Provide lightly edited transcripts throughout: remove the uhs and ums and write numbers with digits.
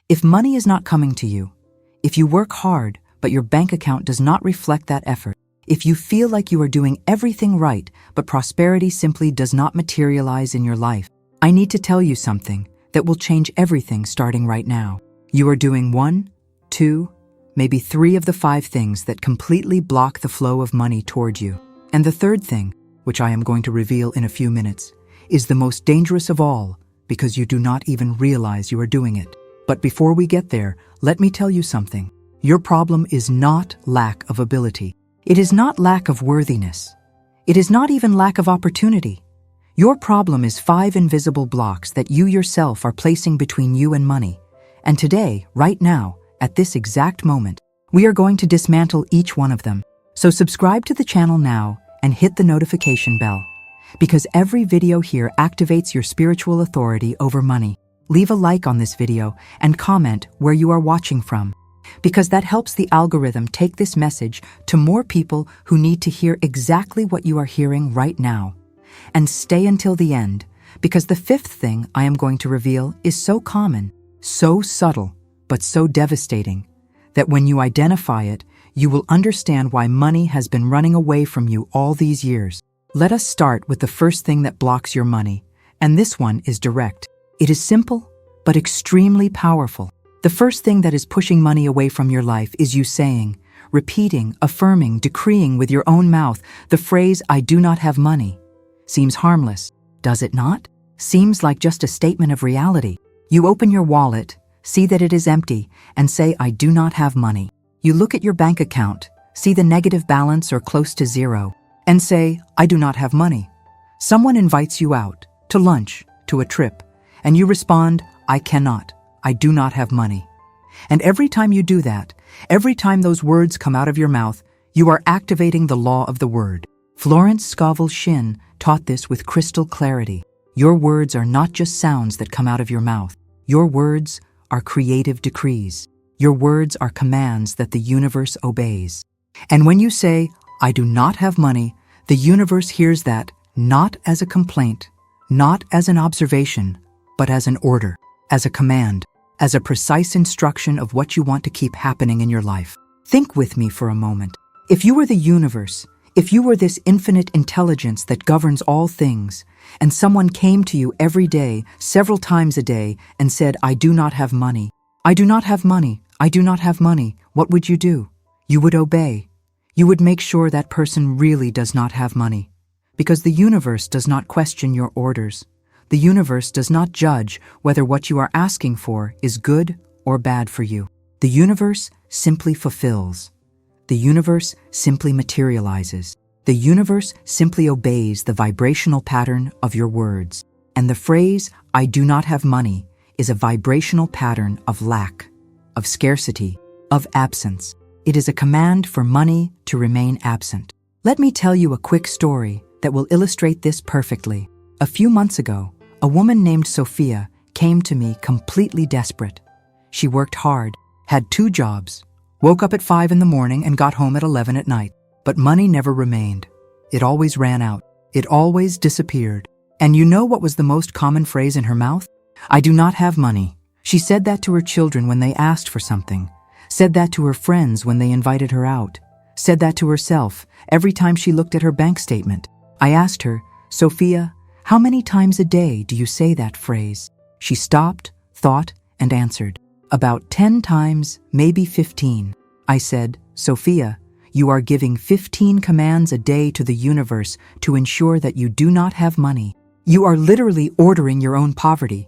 If money is not coming to you, if you work hard but your bank account does not reflect that effort, if you feel like you are doing everything right but prosperity simply does not materialize in your life, I need to tell you something that will change everything starting right now. You are doing 1, 2, maybe 3 of the 5 things that completely block the flow of money toward you. And the third thing, which I am going to reveal in a few minutes, is the most dangerous of all because you do not even realize you are doing it. But before we get there, let me tell you something. Your problem is not lack of ability. It is not lack of worthiness. It is not even lack of opportunity. Your problem is 5 invisible blocks that you yourself are placing between you and money. And today, right now, at this exact moment, we are going to dismantle each one of them. So subscribe to the channel now and hit the notification bell, because every video here activates your spiritual authority over money. Leave a like on this video and comment where you are watching from, because that helps the algorithm take this message to more people who need to hear exactly what you are hearing right now. And stay until the end, because the 5th thing I am going to reveal is so common, so subtle, but so devastating, that when you identify it, you will understand why money has been running away from you all these years. Let us start with the first thing that blocks your money, and this one is direct. It is simple, but extremely powerful. The first thing that is pushing money away from your life is you saying, repeating, affirming, decreeing with your own mouth the phrase, "I do not have money." Seems harmless, does it not? Seems like just a statement of reality. You open your wallet, see that it is empty, and say, "I do not have money." You look at your bank account, see the negative balance or close to 0, and say, "I do not have money." Someone invites you out, to lunch, to a trip, and you respond, "I cannot. I do not have money." And every time you do that, every time those words come out of your mouth, you are activating the law of the word. Florence Scovel Shinn taught this with crystal clarity. Your words are not just sounds that come out of your mouth. Your words are creative decrees. Your words are commands that the universe obeys. And when you say, "I do not have money," the universe hears that not as a complaint, not as an observation, but as an order, as a command, as a precise instruction of what you want to keep happening in your life. Think with me for a moment. If you were the universe, if you were this infinite intelligence that governs all things, and someone came to you every day, several times a day, and said, "I do not have money. I do not have money. I do not have money," what would you do? You would obey. You would make sure that person really does not have money. Because the universe does not question your orders. The universe does not judge whether what you are asking for is good or bad for you. The universe simply fulfills. The universe simply materializes. The universe simply obeys the vibrational pattern of your words. And the phrase, "I do not have money," is a vibrational pattern of lack, of scarcity, of absence. It is a command for money to remain absent. Let me tell you a quick story that will illustrate this perfectly. A few months ago, a woman named Sophia came to me completely desperate. She worked hard, had 2 jobs, woke up at 5 in the morning and got home at 11 at night. But money never remained. It always ran out. It always disappeared. And you know what was the most common phrase in her mouth? "I do not have money." She said that to her children when they asked for something, said that to her friends when they invited her out, said that to herself every time she looked at her bank statement. I asked her, "Sophia, how many times a day do you say that phrase?" She stopped, thought, and answered, "About 10 times, maybe 15. I said, "Sophia, you are giving 15 commands a day to the universe to ensure that you do not have money. You are literally ordering your own poverty."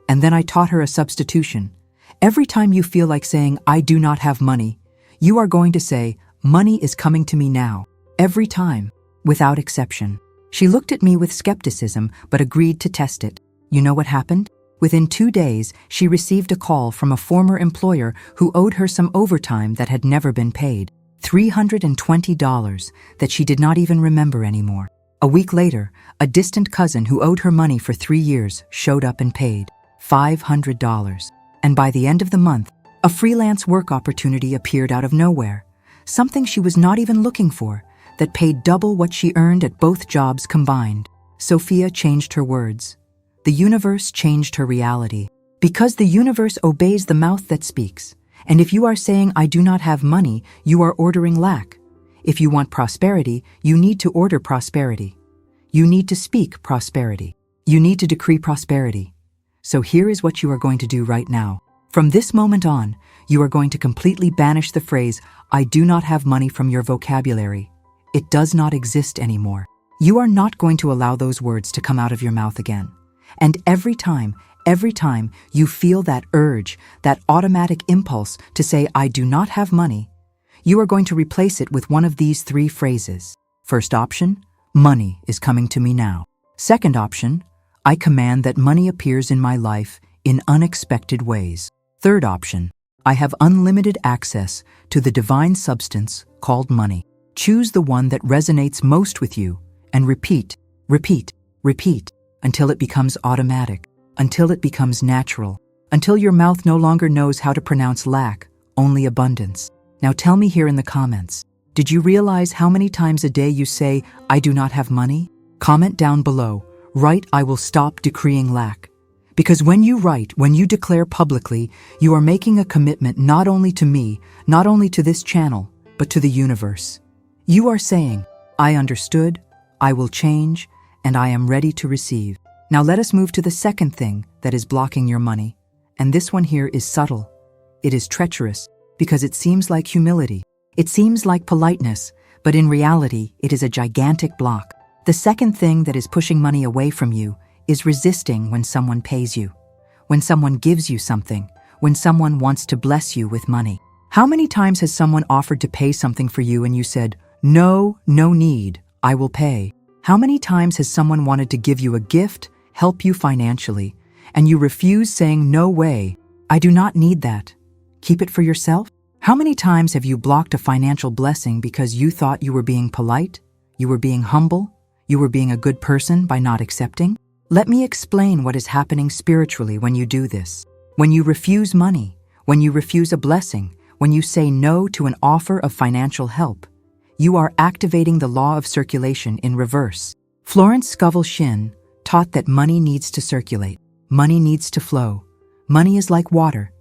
And then I taught her a substitution. Every time you feel like saying, "I do not have money," you are going to say, "Money is coming to me now." Every time, without exception. She looked at me with skepticism, but agreed to test it. You know what happened? Within 2 days, she received a call from a former employer who owed her some overtime that had never been paid. $320 that she did not even remember anymore. A week later, a distant cousin who owed her money for 3 years showed up and paid $500. And by the end of the month, a freelance work opportunity appeared out of nowhere. Something she was not even looking for, that paid double what she earned at both jobs combined. Sophia changed her words. The universe changed her reality. Because the universe obeys the mouth that speaks. And if you are saying, I do not have money, you are ordering lack. If you want prosperity, you need to order prosperity. You need to speak prosperity. You need to decree prosperity. So here is what you are going to do right now. From this moment on, you are going to completely banish the phrase, I do not have money from your vocabulary. It does not exist anymore. You are not going to allow those words to come out of your mouth again. And every time you feel that urge, that automatic impulse to say, I do not have money, you are going to replace it with one of these three phrases. First option, money is coming to me now. Second option, I command that money appears in my life in unexpected ways. Third option, I have unlimited access to the divine substance called money. Choose the one that resonates most with you and repeat until it becomes automatic, until it becomes natural, until your mouth no longer knows how to pronounce lack, only abundance. Now tell me here in the comments, did you realize how many times a day you say, I do not have money? Comment down below, write, I will stop decreeing lack. Because when you write, when you declare publicly, you are making a commitment not only to me, not only to this channel, but to the universe. You are saying, I understood, I will change, and I am ready to receive. Now let us move to the second thing that is blocking your money. And this one here is subtle. It is treacherous because it seems like humility. It seems like politeness, but in reality, it is a gigantic block. The second thing that is pushing money away from you is resisting when someone pays you, when someone gives you something, when someone wants to bless you with money. How many times has someone offered to pay something for you and you said, no need, I will pay? How many times has someone wanted to give you a gift, help you financially, and you refuse saying, no way, I do not need that. Keep it for yourself? How many times have you blocked a financial blessing because you thought you were being polite, you were being humble, you were being a good person by not accepting? Let me explain what is happening spiritually when you do this. When you refuse money, when you refuse a blessing, when you say no to an offer of financial help, you are activating the law of circulation in reverse. Florence Scovel Shinn taught that money needs to circulate. Money needs to flow. Money is like water.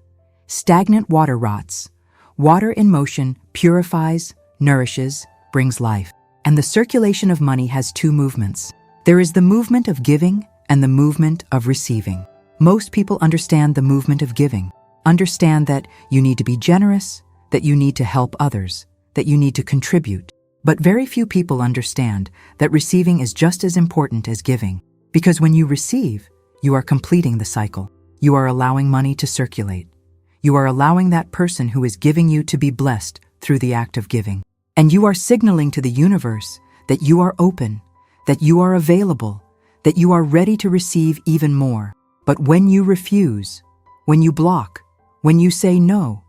Stagnant water rots. Water in motion purifies, nourishes, brings life. And the circulation of money has two movements. There is the movement of giving and the movement of receiving. Most people understand the movement of giving, understand that you need to be generous, that you need to help others, that you need to contribute. But very few people understand that receiving is just as important as giving. Because when you receive, you are completing the cycle. You are allowing money to circulate. You are allowing that person who is giving you to be blessed through the act of giving. And you are signaling to the universe that you are open, that you are available, that you are ready to receive even more. But when you refuse, when you block, when you say no,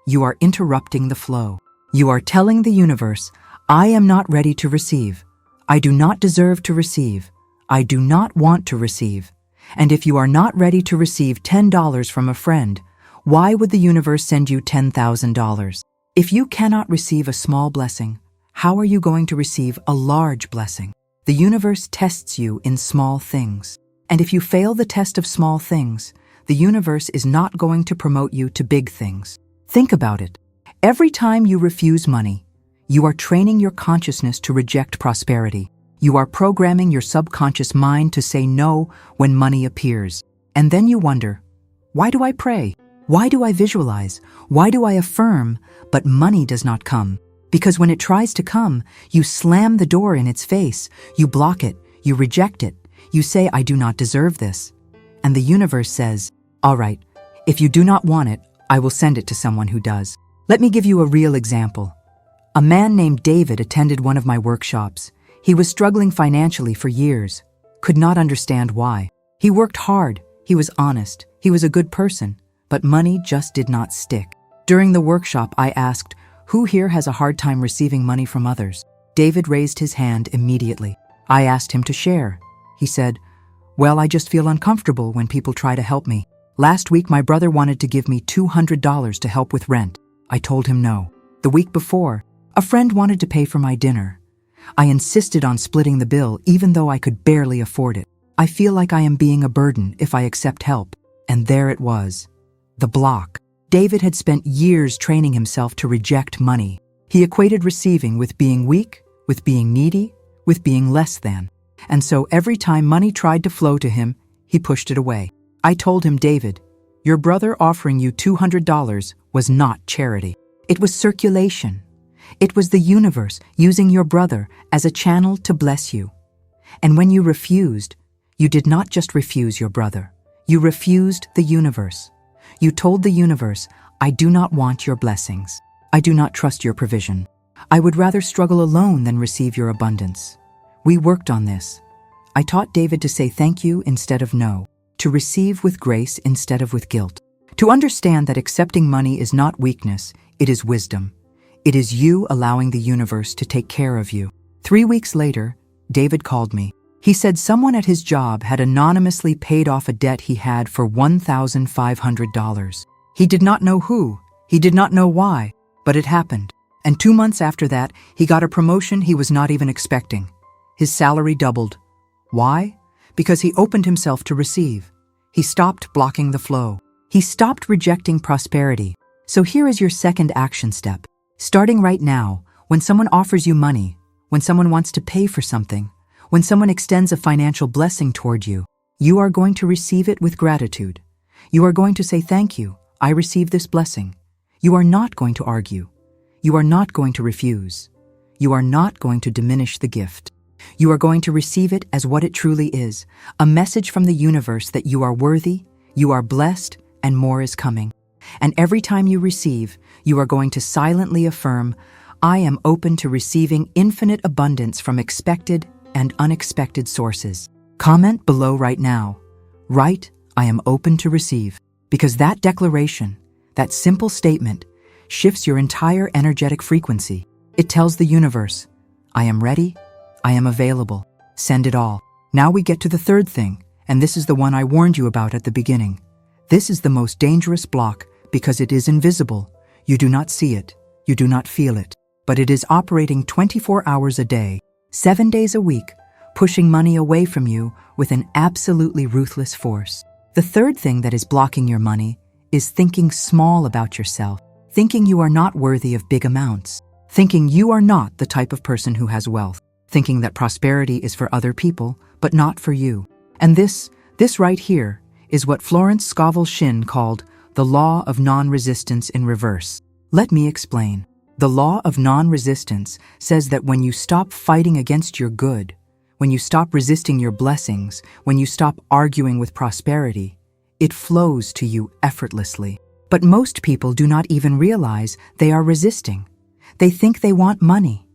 you are interrupting the flow. You are telling the universe, I am not ready to receive. I do not deserve to receive. I do not want to receive. And if you are not ready to receive $10 from a friend, why would the universe send you $10,000? If you cannot receive a small blessing, how are you going to receive a large blessing? The universe tests you in small things. And if you fail the test of small things, the universe is not going to promote you to big things. Think about it. Every time you refuse money, you are training your consciousness to reject prosperity. You are programming your subconscious mind to say no when money appears. And then you wonder, why do I pray? Why do I visualize? Why do I affirm? But money does not come. Because when it tries to come, you slam the door in its face. You block it. You reject it. You say, I do not deserve this. And the universe says, all right, if you do not want it, I will send it to someone who does. Let me give you a real example. A man named David attended one of my workshops. He was struggling financially for years, could not understand why. He worked hard, he was honest, he was a good person, but money just did not stick. During the workshop, I asked, who here has a hard time receiving money from others? David raised his hand immediately. I asked him to share. He said, well, I just feel uncomfortable when people try to help me. Last week, my brother wanted to give me $200 to help with rent. I told him no. The week before, a friend wanted to pay for my dinner. I insisted on splitting the bill even though I could barely afford it. I feel like I am being a burden if I accept help. And there it was, the block. David had spent years training himself to reject money. He equated receiving with being weak, with being needy, with being less than. And so every time money tried to flow to him, he pushed it away. I told him, David, your brother offering you $200 was not charity. It was circulation. It was the universe using your brother as a channel to bless you. And when you refused, you did not just refuse your brother. You refused the universe. You told the universe, I do not want your blessings. I do not trust your provision. I would rather struggle alone than receive your abundance. We worked on this. I taught David to say thank you instead of no, to receive with grace instead of with guilt, to understand that accepting money is not weakness, it is wisdom. It is you allowing the universe to take care of you. 3 weeks later, David called me. He said someone at his job had anonymously paid off a debt he had for $1,500. He did not know who, he did not know why, but it happened. And 2 months after that, he got a promotion he was not even expecting. His salary doubled. Why? Because he opened himself to receive. He stopped blocking the flow. He stopped rejecting prosperity. So here is your second action step. Starting right now, when someone offers you money, when someone wants to pay for something, when someone extends a financial blessing toward you, you are going to receive it with gratitude. You are going to say, thank you, I receive this blessing. You are not going to argue. You are not going to refuse. You are not going to diminish the gift. You are going to receive it as what it truly is, a message from the universe that you are worthy, you are blessed, and more is coming. And every time you receive, you are going to silently affirm, I am open to receiving infinite abundance from expected and unexpected sources. Comment below right now. Write, I am open to receive. Because that declaration, that simple statement, shifts your entire energetic frequency. It tells the universe, I am ready, I am available, send it all. Now we get to the third thing, and this is the one I warned you about at the beginning. This is the most dangerous block because it is invisible. You do not see it, you do not feel it, but it is operating 24 hours a day, 7 days a week, pushing money away from you with an absolutely ruthless force. The third thing that is blocking your money is thinking small about yourself, thinking you are not worthy of big amounts, thinking you are not the type of person who has wealth, thinking that prosperity is for other people, but not for you. And this right here is what Florence Scovel Shinn called the law of non-resistance in reverse. Let me explain. The law of non-resistance says that when you stop fighting against your good, when you stop resisting your blessings, when you stop arguing with prosperity, it flows to you effortlessly. But most people do not even realize they are resisting. They think they want money.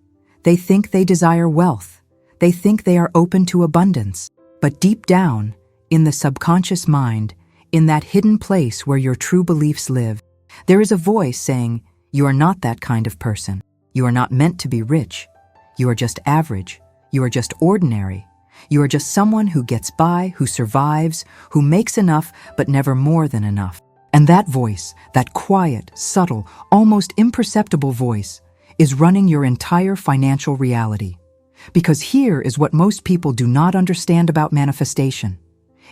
They think they desire wealth. They think they are open to abundance. But deep down, in the subconscious mind, in that hidden place where your true beliefs live, there is a voice saying, you are not that kind of person. You are not meant to be rich. You are just average. You are just ordinary. You are just someone who gets by, who survives, who makes enough, but never more than enough. And that voice, that quiet, subtle, almost imperceptible voice, is running your entire financial reality. Because here is what most people do not understand about manifestation.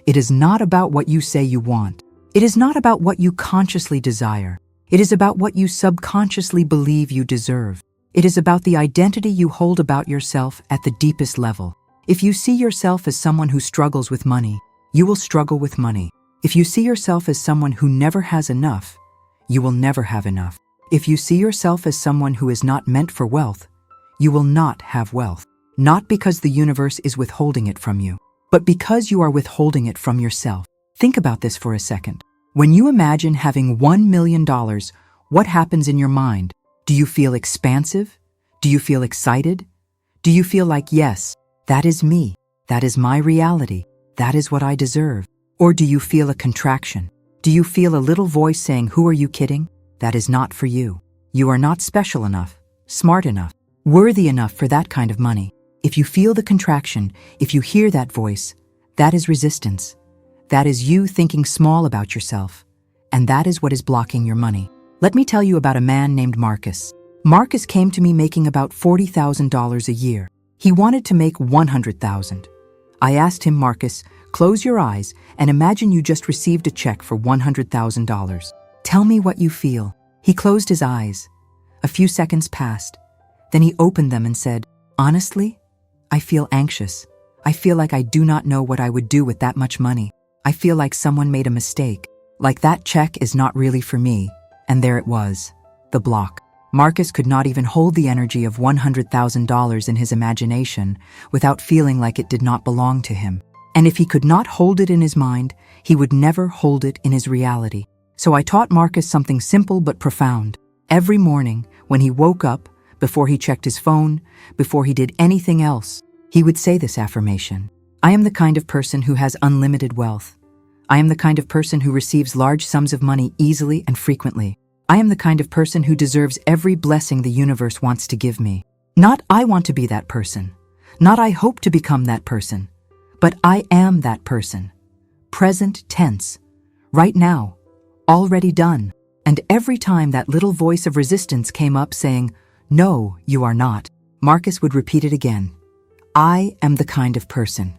It is not about what you say you want. It is not about what you consciously desire. It is about what you subconsciously believe you deserve. It is about the identity you hold about yourself at the deepest level. If you see yourself as someone who struggles with money, you will struggle with money. If you see yourself as someone who never has enough, you will never have enough. If you see yourself as someone who is not meant for wealth, you will not have wealth. Not because the universe is withholding it from you, but because you are withholding it from yourself. Think about this for a second. When you imagine having $1 million, what happens in your mind? Do you feel expansive? Do you feel excited? Do you feel like, yes, that is me. That is my reality. That is what I deserve. Or do you feel a contraction? Do you feel a little voice saying, who are you kidding? That is not for you. You are not special enough, smart enough, worthy enough for that kind of money. If you feel the contraction, if you hear that voice, that is resistance. That is you thinking small about yourself. And that is what is blocking your money. Let me tell you about a man named Marcus. Marcus came to me making about $40,000 a year. He wanted to make $100,000. I asked him, Marcus, Close your eyes and imagine you just received a check for $100,000. Tell me what you feel. He closed his eyes. A few seconds passed. Then he opened them and said, "Honestly, I feel anxious. I feel like I do not know what I would do with that much money. I feel like someone made a mistake. Like that check is not really for me." And there it was, the block. Marcus could not even hold the energy of $100,000 in his imagination without feeling like it did not belong to him. And if he could not hold it in his mind, he would never hold it in his reality. So I taught Marcus something simple but profound. Every morning, when he woke up, before he checked his phone, before he did anything else, he would say this affirmation: "I am the kind of person who has unlimited wealth. I am the kind of person who receives large sums of money easily and frequently. I am the kind of person who deserves every blessing the universe wants to give me. Not I want to be that person. Not I hope to become that person. But I am that person." Present tense. Right now. Already done. And every time that little voice of resistance came up saying, "No, you are not," Marcus would repeat it again. "I am the kind of person.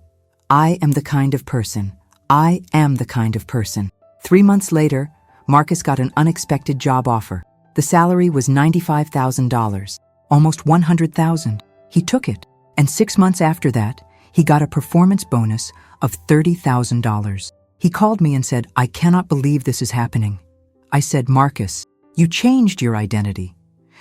I am the kind of person. I am the kind of person." 3 months later, Marcus got an unexpected job offer. The salary was $95,000, almost $100,000. He took it, and 6 months after that, he got a performance bonus of $30,000. He called me and said, "I cannot believe this is happening." I said, "Marcus, you changed your identity.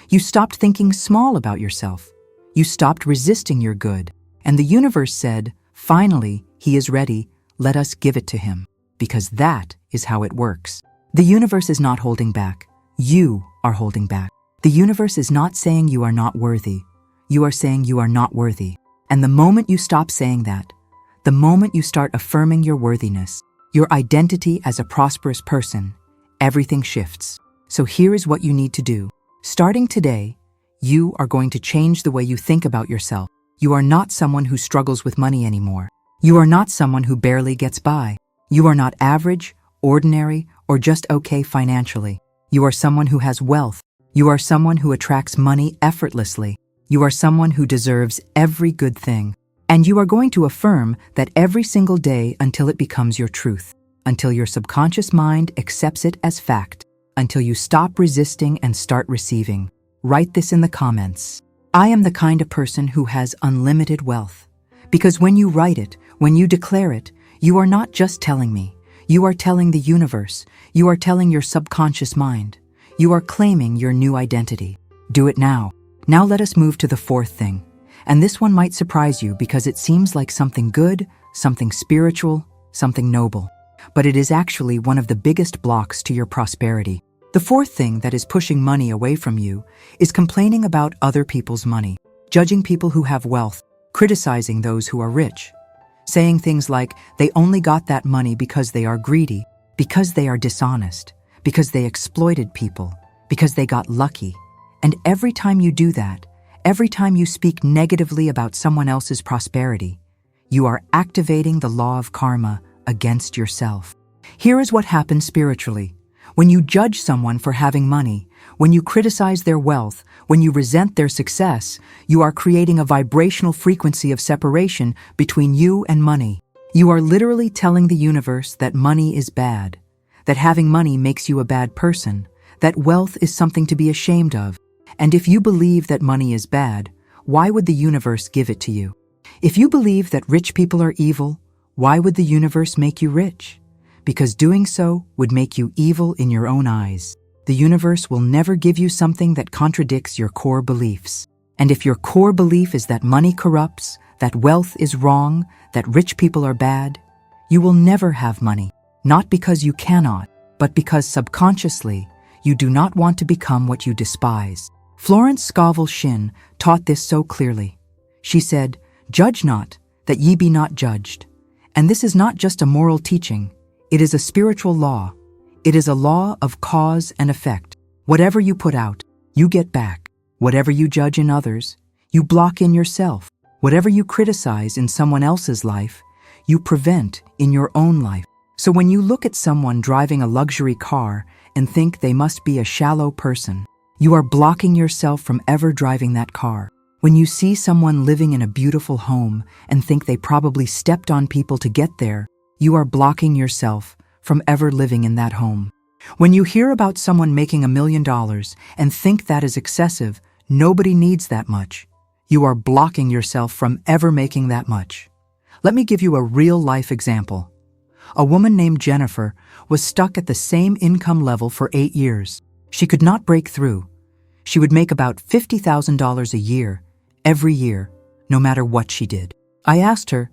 You stopped thinking small about yourself. You stopped resisting your good. And the universe said, 'Finally, he is ready. Let us give it to him.' Because that is how it works." The universe is not holding back. You are holding back. The universe is not saying you are not worthy. You are saying you are not worthy. And the moment you stop saying that, the moment you start affirming your worthiness, your identity as a prosperous person, everything shifts. So here is what you need to do. Starting today, you are going to change the way you think about yourself. You are not someone who struggles with money anymore. You are not someone who barely gets by. You are not average, ordinary, or just okay financially. You are someone who has wealth. You are someone who attracts money effortlessly. You are someone who deserves every good thing. And you are going to affirm that every single day until it becomes your truth, until your subconscious mind accepts it as fact, until you stop resisting and start receiving. Write this in the comments. I am the kind of person who has unlimited wealth. Because when you write it, when you declare it, you are not just telling me. You are telling the universe. You are telling your subconscious mind. You are claiming your new identity. Do it now. Now let us move to the fourth thing. And this one might surprise you because it seems like something good, something spiritual, something noble. But it is actually one of the biggest blocks to your prosperity. The fourth thing that is pushing money away from you is complaining about other people's money, judging people who have wealth, criticizing those who are rich, saying things like they only got that money because they are greedy, because they are dishonest, because they exploited people, because they got lucky. And every time you do that, every time you speak negatively about someone else's prosperity, you are activating the law of karma against yourself. Here is what happens spiritually. When you judge someone for having money, when you criticize their wealth, when you resent their success, you are creating a vibrational frequency of separation between you and money. You are literally telling the universe that money is bad, that having money makes you a bad person, that wealth is something to be ashamed of. And if you believe that money is bad, why would the universe give it to you? If you believe that rich people are evil, why would the universe make you rich? Because doing so would make you evil in your own eyes. The universe will never give you something that contradicts your core beliefs. And if your core belief is that money corrupts, that wealth is wrong, that rich people are bad, you will never have money. Not because you cannot, but because subconsciously, you do not want to become what you despise. Florence Scovel Shinn taught this so clearly. She said, "Judge not, that ye be not judged." And this is not just a moral teaching, it is a spiritual law. It is a law of cause and effect. Whatever you put out, you get back. Whatever you judge in others, you block in yourself. Whatever you criticize in someone else's life, you prevent in your own life. So when you look at someone driving a luxury car and think they must be a shallow person, you are blocking yourself from ever driving that car. When you see someone living in a beautiful home and think they probably stepped on people to get there, you are blocking yourself from ever living in that home. When you hear about someone making $1 million and think that is excessive, nobody needs that much, you are blocking yourself from ever making that much. Let me give you a real-life example. A woman named Jennifer was stuck at the same income level for 8 years. She could not break through. She would make about $50,000 a year, every year, no matter what she did. I asked her,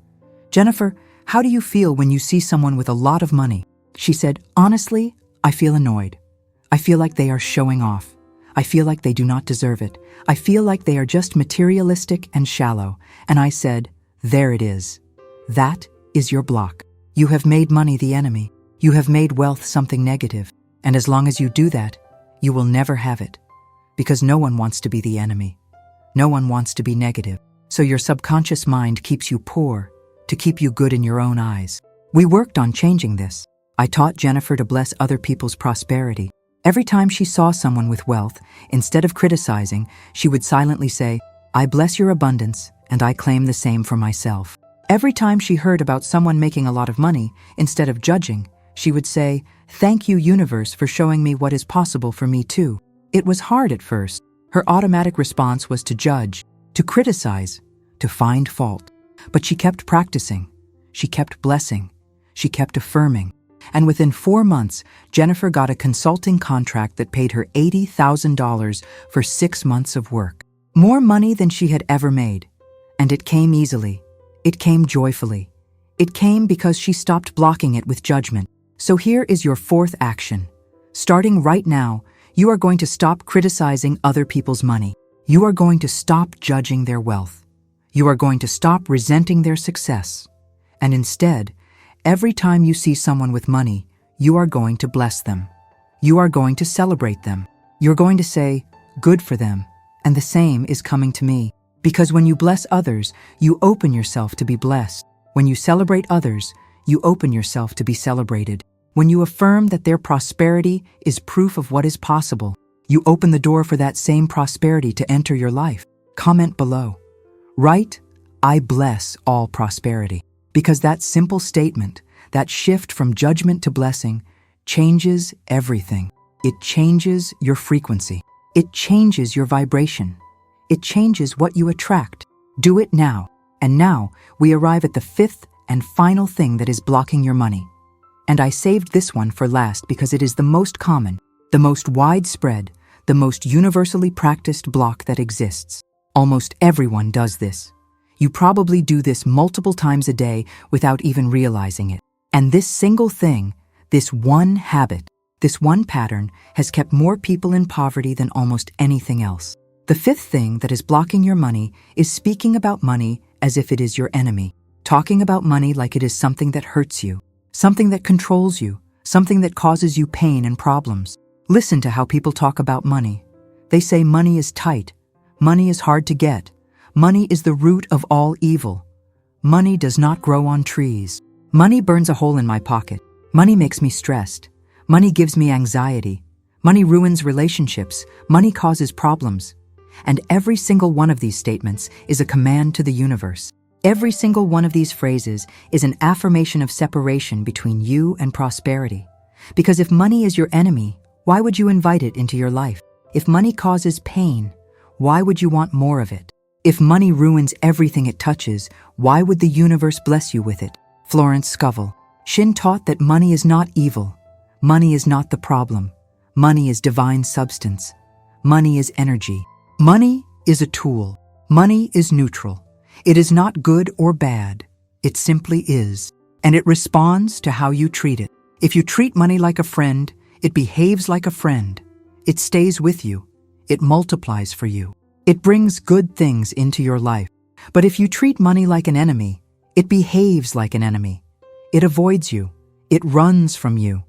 "Jennifer, how do you feel when you see someone with a lot of money?" She said, "Honestly, I feel annoyed. I feel like they are showing off. I feel like they do not deserve it. I feel like they are just materialistic and shallow." And I said, "There it is. That is your block. You have made money the enemy. You have made wealth something negative. And as long as you do that, you will never have it. Because no one wants to be the enemy. No one wants to be negative. So your subconscious mind keeps you poor, to keep you good in your own eyes." We worked on changing this. I taught Jennifer to bless other people's prosperity. Every time she saw someone with wealth, instead of criticizing, she would silently say, "I bless your abundance, and I claim the same for myself." Every time she heard about someone making a lot of money, instead of judging, she would say, "Thank you, universe, for showing me what is possible for me too." It was hard at first. Her automatic response was to judge, to criticize, to find fault. But she kept practicing. She kept blessing. She kept affirming. And within 4 months, Jennifer got a consulting contract that paid her $80,000 for 6 months of work. More money than she had ever made. And it came easily. It came joyfully. It came because she stopped blocking it with judgment. So here is your 4th action. Starting right now, you are going to stop criticizing other people's money. You are going to stop judging their wealth. You are going to stop resenting their success. And instead, every time you see someone with money, you are going to bless them. You are going to celebrate them. You're going to say, "Good for them, and the same is coming to me." Because when you bless others, you open yourself to be blessed. When you celebrate others, you open yourself to be celebrated. When you affirm that their prosperity is proof of what is possible, you open the door for that same prosperity to enter your life. Comment below. Write, "I bless all prosperity." Because that simple statement, that shift from judgment to blessing, changes everything. It changes your frequency. It changes your vibration. It changes what you attract. Do it now. And now we arrive at the 5th and final thing that is blocking your money. And I saved this one for last because it is the most common, the most widespread, the most universally practiced block that exists. Almost everyone does this. You probably do this multiple times a day without even realizing it. And this single thing, this one habit, this one pattern has kept more people in poverty than almost anything else. The 5th thing that is blocking your money is speaking about money as if it is your enemy. Talking about money like it is something that hurts you, something that controls you, something that causes you pain and problems. Listen to how people talk about money. They say money is tight, money is hard to get, money is the root of all evil. Money does not grow on trees. Money burns a hole in my pocket. Money makes me stressed. Money gives me anxiety. Money ruins relationships. Money causes problems. And every single one of these statements is a command to the universe. Every single one of these phrases is an affirmation of separation between you and prosperity. Because if money is your enemy, why would you invite it into your life? If money causes pain, why would you want more of it? If money ruins everything it touches, why would the universe bless you with it? Florence Scovel Shinn taught that money is not evil. Money is not the problem. Money is divine substance. Money is energy. Money is a tool. Money is neutral. It is not good or bad. It simply is. And it responds to how you treat it. If you treat money like a friend, it behaves like a friend. It stays with you. It multiplies for you. It brings good things into your life. But if you treat money like an enemy, it behaves like an enemy. It avoids you. It runs from you.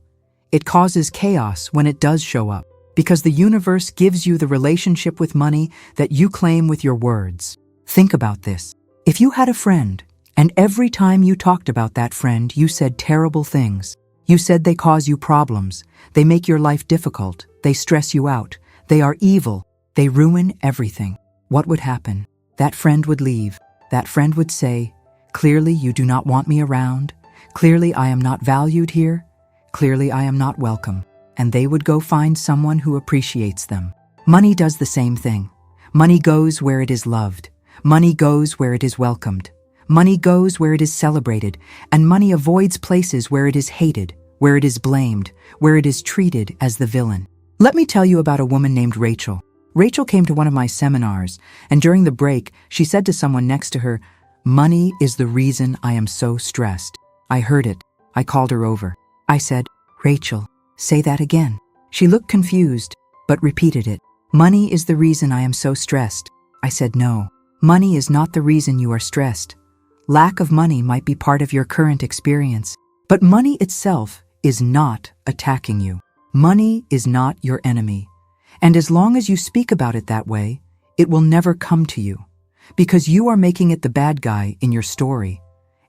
It causes chaos when it does show up. Because the universe gives you the relationship with money that you claim with your words. Think about this. If you had a friend, and every time you talked about that friend, you said terrible things. You said they cause you problems. They make your life difficult. They stress you out. They are evil. They ruin everything. What would happen? That friend would leave. That friend would say, "Clearly you do not want me around. Clearly I am not valued here. Clearly I am not welcome. And they would go find someone who appreciates them. Money does the same thing. Money goes where it is loved. Money goes where it is welcomed. Money goes where it is celebrated, and money avoids places where it is hated, where it is blamed, where it is treated as the villain. Let me tell you about a woman named Rachel. Rachel came to one of my seminars, and during the break, she said to someone next to her, "Money is the reason I am so stressed." I heard it. I called her over. I said, "Rachel, say that again." She looked confused, but repeated it. "Money is the reason I am so stressed." I said, "No, money is not the reason you are stressed. Lack of money might be part of your current experience, but money itself is not attacking you. Money is not your enemy. And as long as you speak about it that way, it will never come to you, because you are making it the bad guy in your story,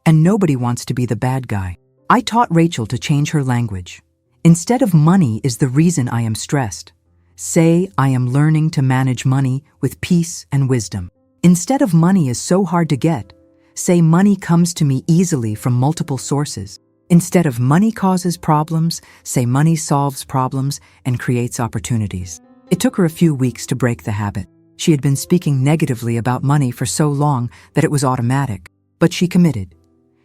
and nobody wants to be the bad guy. I taught Rachel to change her language. Instead of "money is the reason I am stressed," say, "I am learning to manage money with peace and wisdom." Instead of "money is so hard to get," say, "Money comes to me easily from multiple sources." Instead of "money causes problems," say, "Money solves problems and creates opportunities." It took her a few weeks to break the habit. She had been speaking negatively about money for so long that it was automatic. But she committed.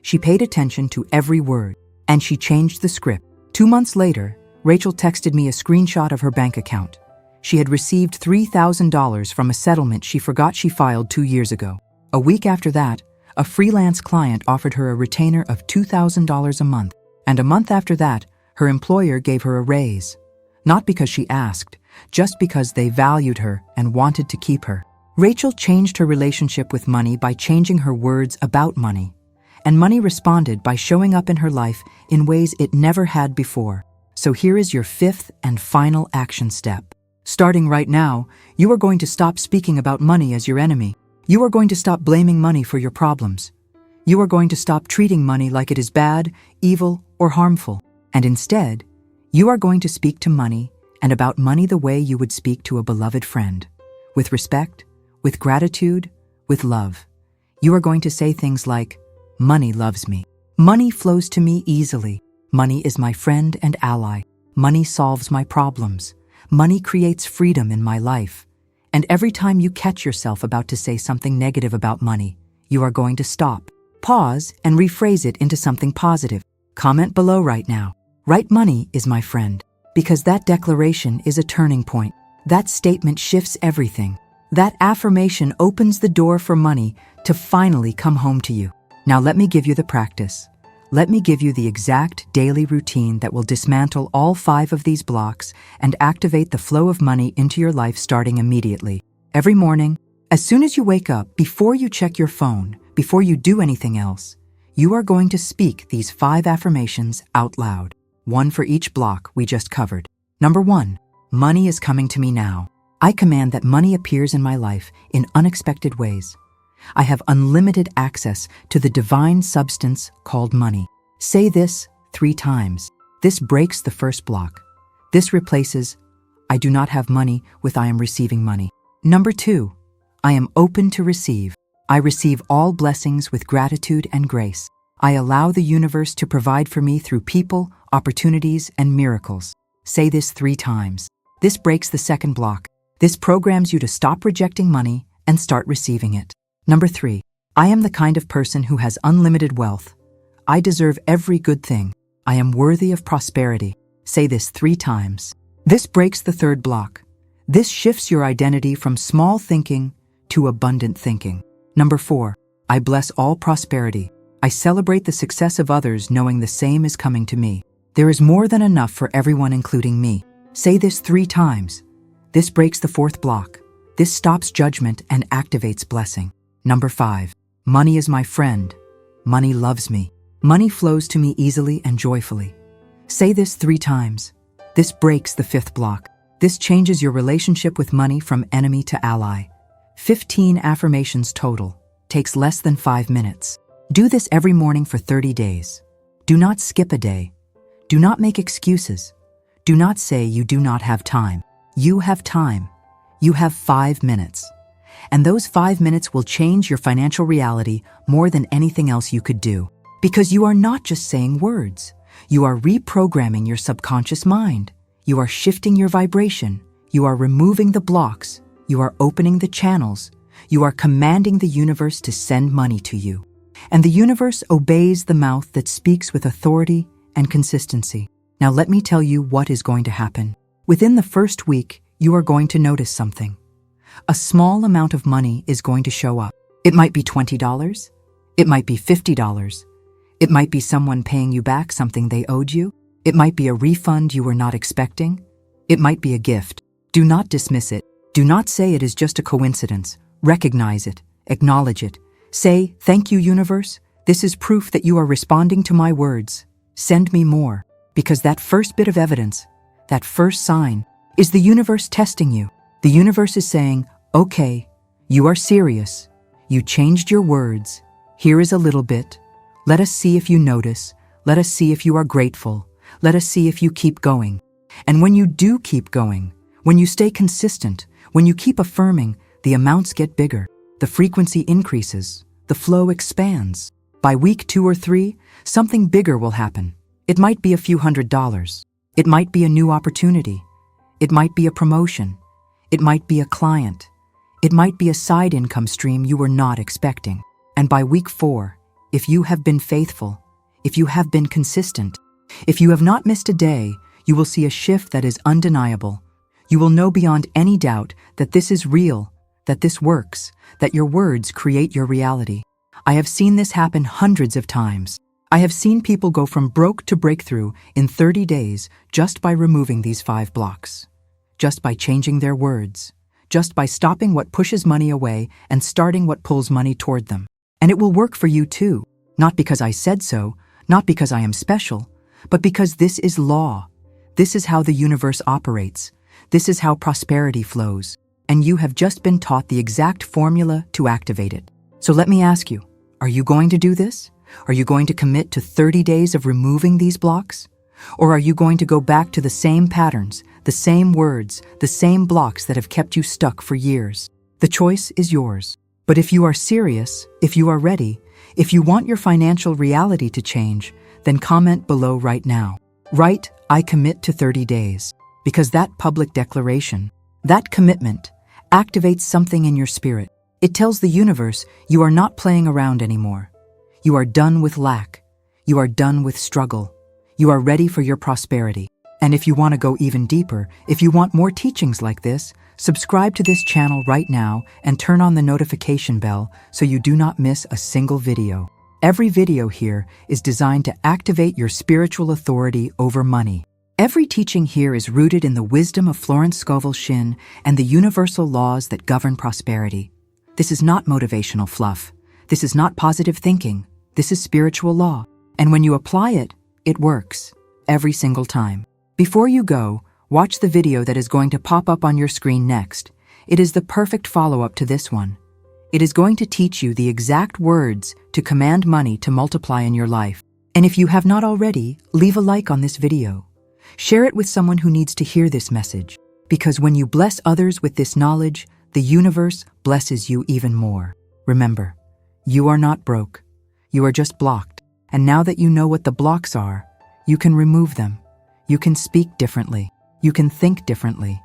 She paid attention to every word, and she changed the script. 2 months later, Rachel texted me a screenshot of her bank account. She had received $3,000 from a settlement she forgot she filed 2 years ago. A week after that, a freelance client offered her a retainer of $2,000 a month, and a month after that, her employer gave her a raise. Not because she asked, just because they valued her and wanted to keep her. Rachel changed her relationship with money by changing her words about money, and money responded by showing up in her life in ways it never had before. So here is your 5th and final action step. Starting right now, you are going to stop speaking about money as your enemy. You are going to stop blaming money for your problems. You are going to stop treating money like it is bad, evil, or harmful. And instead, you are going to speak to money and about money the way you would speak to a beloved friend. With respect, with gratitude, with love. You are going to say things like, "Money loves me. Money flows to me easily. Money is my friend and ally. Money solves my problems. Money creates freedom in my life." And every time you catch yourself about to say something negative about money, you are going to stop, pause, and rephrase it into something positive. Comment below right now. Write "Money is my friend," because that declaration is a turning point. That statement shifts everything. That affirmation opens the door for money to finally come home to you. Now let me give you the practice. Let me give you the exact daily routine that will dismantle all 5 of these blocks and activate the flow of money into your life starting immediately. Every morning, as soon as you wake up, before you check your phone, before you do anything else, you are going to speak these 5 affirmations out loud, one for each block we just covered. Number 1, money is coming to me now. I command that money appears in my life in unexpected ways. I have unlimited access to the divine substance called money. Say this 3 times. This breaks the first block. This replaces "I do not have money" with "I am receiving money." Number 2, I am open to receive. I receive all blessings with gratitude and grace. I allow the universe to provide for me through people, opportunities, and miracles. Say this 3 times. This breaks the second block. This programs you to stop rejecting money and start receiving it. Number 3, I am the kind of person who has unlimited wealth. I deserve every good thing. I am worthy of prosperity. Say this 3 times. This breaks the third block. This shifts your identity from small thinking to abundant thinking. Number 4, I bless all prosperity. I celebrate the success of others knowing the same is coming to me. There is more than enough for everyone, including me. Say this 3 times. This breaks the fourth block. This stops judgment and activates blessing. Number 5, money is my friend. Money loves me. Money flows to me easily and joyfully. Say this 3 times. This breaks the 5th block. This changes your relationship with money from enemy to ally. 15 affirmations total. Takes less than 5 minutes. Do this every morning for 30 days. Do not skip a day. Do not make excuses. Do not say you do not have time. You have time. You have 5 minutes. And those 5 minutes will change your financial reality more than anything else you could do. Because you are not just saying words. You are reprogramming your subconscious mind. You are shifting your vibration. You are removing the blocks. You are opening the channels. You are commanding the universe to send money to you. And the universe obeys the mouth that speaks with authority and consistency. Now let me tell you what is going to happen. Within the first week, you are going to notice something. A small amount of money is going to show up. It might be $20. It might be $50. It might be someone paying you back something they owed you. It might be a refund you were not expecting. It might be a gift. Do not dismiss it. Do not say it is just a coincidence. Recognize it. Acknowledge it. Say, "Thank you, universe. This is proof that you are responding to my words. Send me more." Because that first bit of evidence, that first sign, is the universe testing you. The universe is saying, "Okay, you are serious. You changed your words. Here is a little bit. Let us see if you notice. Let us see if you are grateful. Let us see if you keep going." And when you do keep going, when you stay consistent, when you keep affirming, the amounts get bigger. The frequency increases. The flow expands. By week 2 or 3, something bigger will happen. It might be a few $100s. It might be a new opportunity. It might be a promotion. It might be a client. It might be a side income stream you were not expecting. And by week 4, if you have been faithful, if you have been consistent, if you have not missed a day, you will see a shift that is undeniable. You will know beyond any doubt that this is real, that this works, that your words create your reality. I have seen this happen hundreds of times. I have seen people go from broke to breakthrough in 30 days just by removing these 5 blocks, just by changing their words, just by stopping what pushes money away and starting what pulls money toward them. And it will work for you too, not because I said so, not because I am special, but because this is law. This is how the universe operates. This is how prosperity flows. And you have just been taught the exact formula to activate it. So let me ask you, are you going to do this? Are you going to commit to 30 days of removing these blocks? Or are you going to go back to the same patterns, the same words, the same blocks that have kept you stuck for years? The choice is yours. But if you are serious, if you are ready, if you want your financial reality to change, then comment below right now. Write, "I commit to 30 days." Because that public declaration, that commitment, activates something in your spirit. It tells the universe you are not playing around anymore. You are done with lack. You are done with struggle. You are ready for your prosperity. And if you want to go even deeper, if you want more teachings like this, subscribe to this channel right now and turn on the notification bell so you do not miss a single video. Every video here is designed to activate your spiritual authority over money. Every teaching here is rooted in the wisdom of Florence Scovel Shinn and the universal laws that govern prosperity. This is not motivational fluff. This is not positive thinking. This is spiritual law. And when you apply it, it works. Every single time. Before you go, watch the video that is going to pop up on your screen next. It is the perfect follow-up to this one. It is going to teach you the exact words to command money to multiply in your life. And if you have not already, leave a like on this video. Share it with someone who needs to hear this message. Because when you bless others with this knowledge, the universe blesses you even more. Remember, you are not broke. You are just blocked. And now that you know what the blocks are, you can remove them. You can speak differently. You can think differently.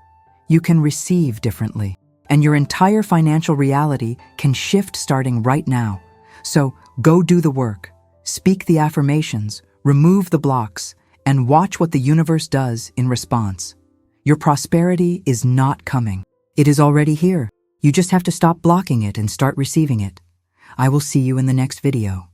You can receive differently. And your entire financial reality can shift starting right now. So go do the work. Speak the affirmations. Remove the blocks. And watch what the universe does in response. Your prosperity is not coming. It is already here. You just have to stop blocking it and start receiving it. I will see you in the next video.